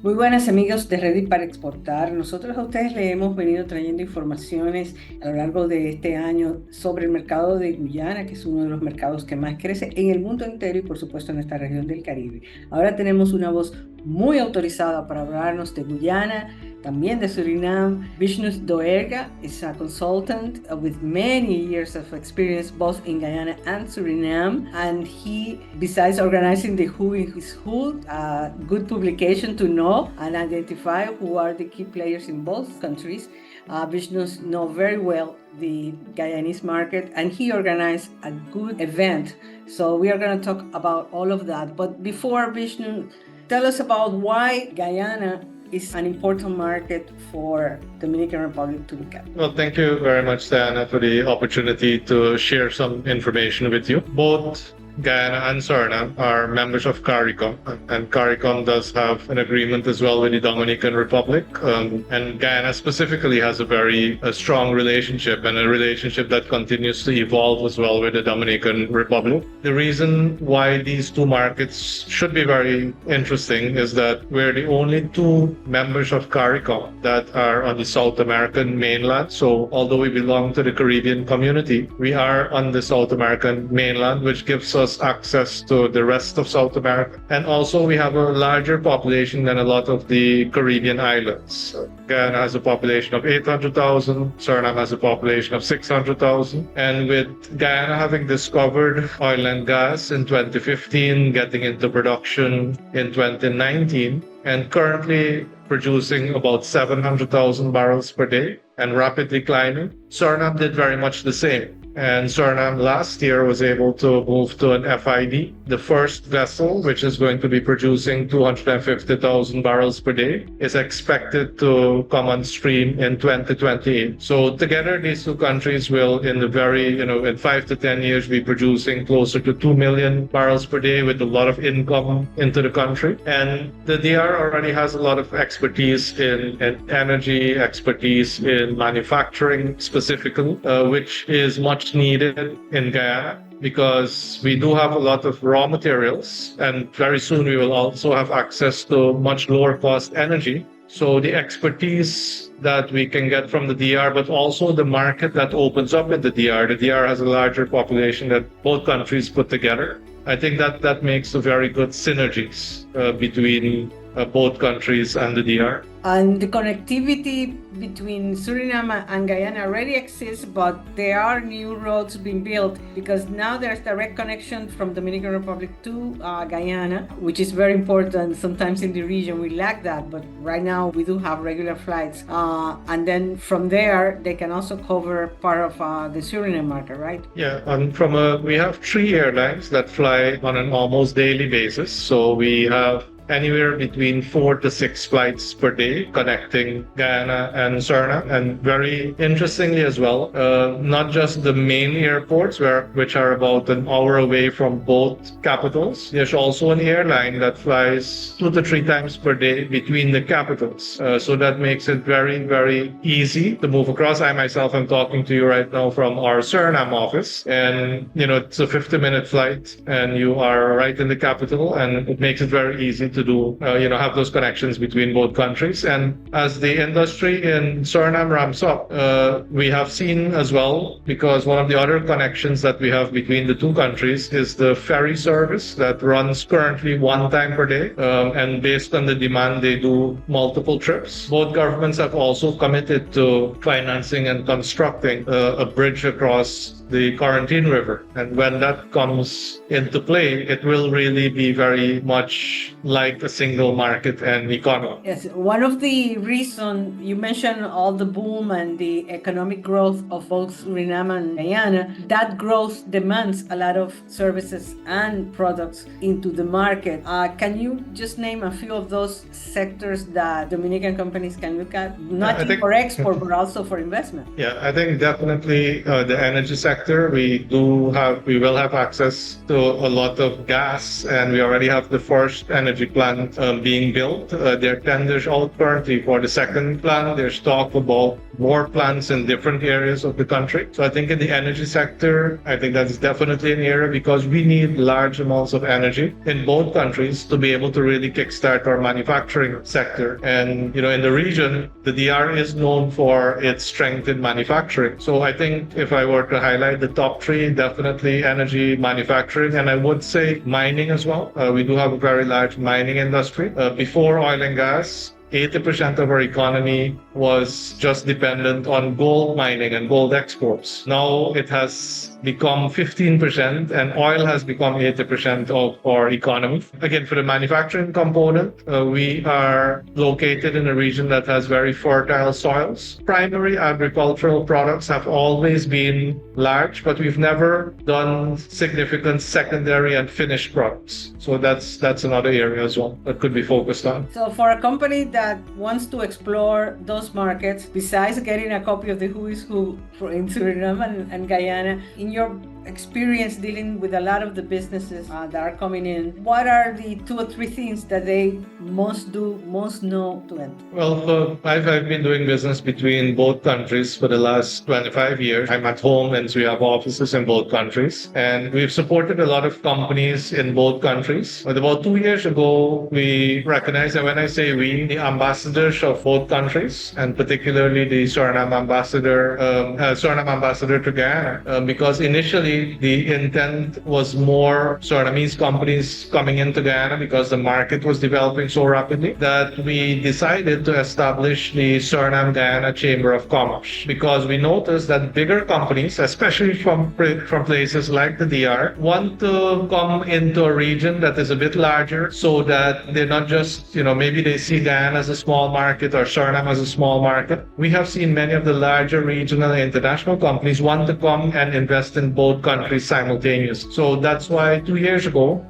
Muy buenas amigos de Ready para Exportar. Nosotros a ustedes le hemos venido trayendo informaciones a lo largo de este año sobre el mercado de Guyana, que es uno de los mercados que más crece en el mundo entero y por supuesto en esta región del Caribe. Ahora tenemos una voz muy autorizada para hablarnos de Guyana, también de Surinam. Vishnu Doerga is a consultant with many years of experience both in Guyana and Suriname, and he, besides organizing the Who is Who, a good publication to know and identify who are the key players in both countries. Vishnu knows very well the Guyanese market, and he organized a good event. So we are going to talk about all of that. But before, Vishnu, tell us about why Guyana is an important market for Dominican Republic to look at. Well, thank you very much, Diana, for the opportunity to share some information with you. Both Guyana and Suriname are members of CARICOM, and CARICOM does have an agreement as well with the Dominican Republic. And Guyana specifically has a very strong relationship, and a relationship that continues to evolve as well with the Dominican Republic. The reason why these two markets should be very interesting is that we're the only two members of CARICOM that are on the South American mainland. So although we belong to the Caribbean community, we are on the South American mainland, which gives us access to the rest of South America. And also we have a larger population than a lot of the Caribbean islands. Guyana has a population of 800,000, Suriname has a population of 600,000. And with Guyana having discovered oil and gas in 2015, getting into production in 2019, and currently producing about 700,000 barrels per day and rapidly climbing, Suriname did very much the same. And Suriname last year was able to move to an FID. The first vessel, which is going to be producing 250,000 barrels per day, is expected to come on stream in 2028. So together, these two countries will, in in 5 to 10 years, be producing closer to 2 million barrels per day with a lot of income into the country. And the DR already has a lot of expertise in energy, expertise in manufacturing specifically, which is much needed in Guyana, because we do have a lot of raw materials, and very soon we will also have access to much lower cost energy. So the expertise that we can get from the DR, but also the market that opens up in the DR has a larger population than both countries put together. I think that makes a very good synergies between both countries and the DR. And the connectivity between Suriname and Guyana already exists, but there are new roads being built, because now there's direct connection from Dominican Republic to Guyana, which is very important. Sometimes in the region we lack that, but right now we do have regular flights. And then from there, they can also cover part of the Suriname market, right? Yeah, we have 3 airlines that fly on an almost daily basis. So we have anywhere between 4 to 6 flights per day connecting Guyana and Suriname. And very interestingly as well, not just the main airports, which are about an hour away from both capitals. There's also an airline that flies 2 to 3 times per day between the capitals. So that makes it very, very easy to move across. I myself am talking to you right now from our Suriname office, and it's a 50-minute flight and you are right in the capital, and it makes it very easy to do, have those connections between both countries. And as the industry in Suriname ramps up, we have seen as well, because one of the other connections that we have between the two countries is the ferry service that runs currently 1 time per day. And based on the demand, they do multiple trips. Both governments have also committed to financing and constructing a bridge across the Quarantine River. And when that comes into play, it will really be very much like a single market and economy. Yes, one of the reasons you mentioned all the boom and the economic growth of both Suriname and Guyana, that growth demands a lot of services and products into the market. Can you just name a few of those sectors that Dominican companies can look at, not just for export, but also for investment? Yeah, I think definitely the energy sector, we will have access to a lot of gas, and we already have the first energy plant being built. There are tenders out currently for the second plant. There's talk about more plants in different areas of the country. So I think in the energy sector, I think that's definitely an area because we need large amounts of energy in both countries to be able to really kickstart our manufacturing sector. And, in the region, the DR is known for its strength in manufacturing. So I think if I were to highlight the top three, definitely energy, manufacturing, and I would say mining as well. We do have a very large mining industry. Before oil and gas, 80% of our economy was just dependent on gold mining and gold exports. Now it has become 15% and oil has become 80% of our economy. Again, for the manufacturing component, we are located in a region that has very fertile soils. Primary agricultural products have always been large, but we've never done significant secondary and finished products. So that's another area as well that could be focused on. So for a company that wants to explore those markets, besides getting a copy of the Who is Who in Suriname and Guyana, in your experience dealing with a lot of the businesses that are coming in, what are the 2 or 3 things that they must know to enter? Well, I've been doing business between both countries for the last 25 years. I'm at home and so we have offices in both countries. And we've supported a lot of companies in both countries. But about 2 years ago, we recognized that when I say we, the ambassadors of both countries, and particularly the Suriname ambassador to Guyana, because initially the intent was more Surinamese companies coming into Guyana because the market was developing so rapidly that we decided to establish the Suriname-Guyana Chamber of Commerce, because we noticed that bigger companies, especially from places like the DR, want to come into a region that is a bit larger so that they're not just, maybe they see Guyana as a small market or Suriname as a small market. We have seen many of the larger regional and international companies want to come and invest in both countries simultaneously. So that's why 2 years ago,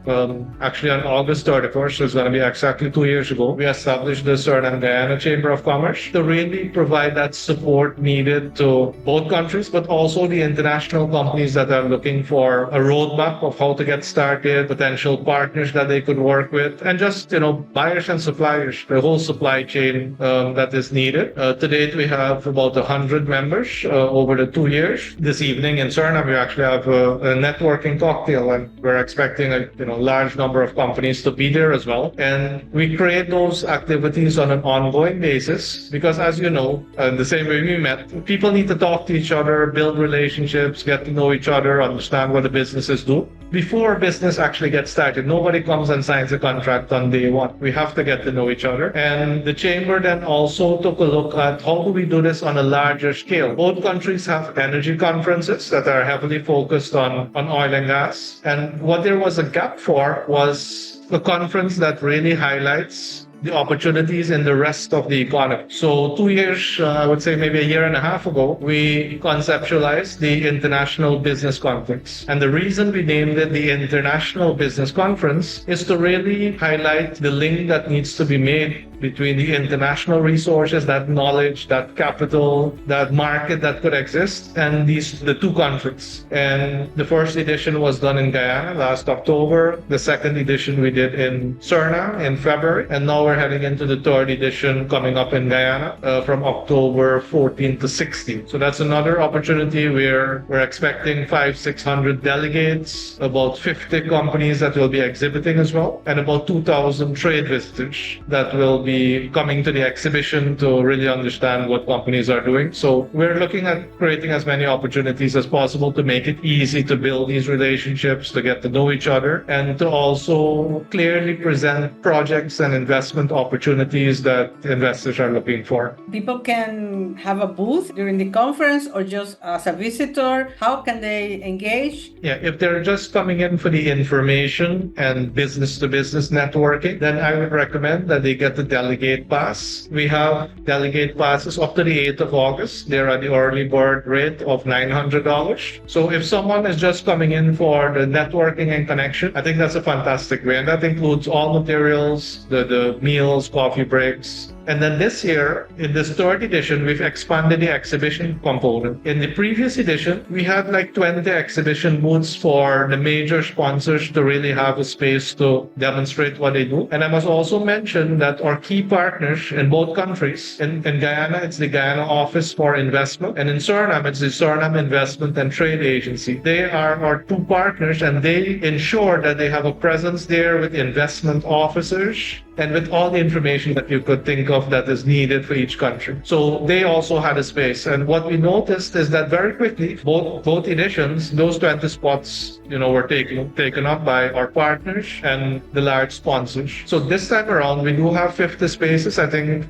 actually on August 31st, so it's going to be exactly 2 years ago, we established the Suriname-Guyana Chamber of Commerce to really provide that support needed to both countries, but also the international companies that are looking for a roadmap of how to get started, potential partners that they could work with, and just, buyers and suppliers, the whole supply chain that is needed. To date, we have about 100 members over the 2 years. This evening in Suriname, we actually have a networking cocktail, and we're expecting a large number of companies to be there as well. And we create those activities on an ongoing basis because, as you know, the same way we met, people need to talk to each other, build relationships, get to know each other, understand what the businesses do. Before business actually gets started, nobody comes and signs a contract on day one. We have to get to know each other. And the chamber then also took a look at how do we do this on a larger scale. Both countries have energy conferences that are heavily focused on oil and gas. And what there was a gap for was a conference that really highlights the opportunities in the rest of the economy. So 2 years, I would say maybe a year and a half ago, we conceptualized the International Business Conference. And the reason we named it the International Business Conference is to really highlight the link that needs to be made between the international resources, that knowledge, that capital, that market that could exist, and the two countries. And the first edition was done in Guyana last October. The second edition we did in Suriname in February. And now we're heading into the third edition coming up in Guyana from October 14 to 16. So that's another opportunity where we're expecting 500-600 delegates, about 50 companies that will be exhibiting as well, and about 2,000 trade visitors that will be coming to the exhibition to really understand what companies are doing. So we're looking at creating as many opportunities as possible to make it easy to build these relationships, to get to know each other, and to also clearly present projects and investment opportunities that investors are looking for. People can have a booth during the conference or just as a visitor. How can they engage? Yeah, if they're just coming in for the information and business-to-business networking, then I would recommend that they get the delegate pass. We have delegate passes up to the 8th of August. They're at the early bird rate of $900. So if someone is just coming in for the networking and connection, I think that's a fantastic way. And that includes all materials, the meals, coffee breaks, And then this year, in this third edition, we've expanded the exhibition component. In the previous edition, we had like 20 exhibition booths for the major sponsors to really have a space to demonstrate what they do. And I must also mention that our key partners in both countries, in Guyana, it's the Guyana Office for Investment, and in Suriname, it's the Suriname Investment and Trade Agency. They are our two partners, and they ensure that they have a presence there with investment officers and with all the information that you could think of that is needed for each country. So they also had a space. And what we noticed is that very quickly, both editions, those 20 spots, were taken up by our partners and the large sponsors. So this time around, we do have 50 spaces. I think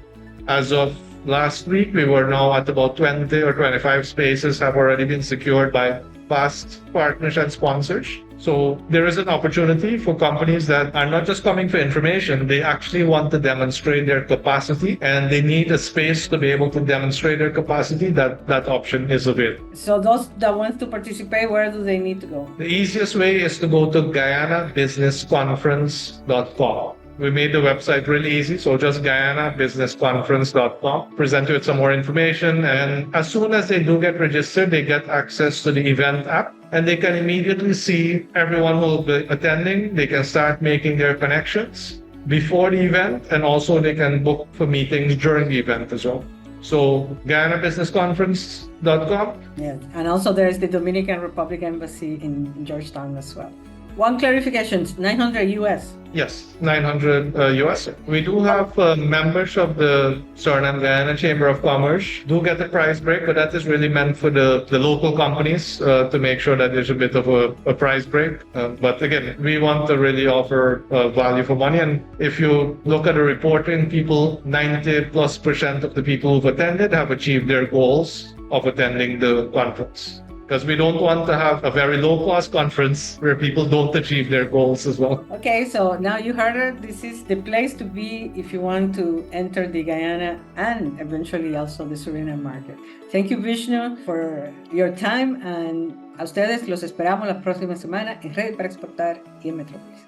as of last week, we were now at about 20 or 25 spaces have already been secured by past partners and sponsors. So there is an opportunity for companies that are not just coming for information, they actually want to demonstrate their capacity and they need a space to be able to demonstrate their capacity. That option is available. So those that want to participate, where do they need to go? The easiest way is to go to GuyanaBusinessConference.com. We made the website really easy, so just GuyanaBusinessConference.com. Present you with some more information, and as soon as they do get registered, they get access to the event app, and they can immediately see everyone who will be attending. They can start making their connections before the event, and also they can book for meetings during the event as well. So GuyanaBusinessConference.com. Yes, and also there is the Dominican Republic Embassy in Georgetown as well. One clarification, $900 US. Yes, $900 US. We do have members of the Suriname-Guyana Chamber of Commerce do get a price break, but that is really meant for the local companies to make sure that there's a bit of a price break. But again, we want to really offer value for money. And if you look at the reporting, 90+% of the people who've attended have achieved their goals of attending the conference. Because we don't want to have a very low-cost conference where people don't achieve their goals as well. Okay, so now you heard it. This is the place to be if you want to enter the Guyana and eventually also the Suriname market. Thank you, Vishnu, for your time, and a ustedes los esperamos la próxima semana en Red para Exportar y en Metrópolis.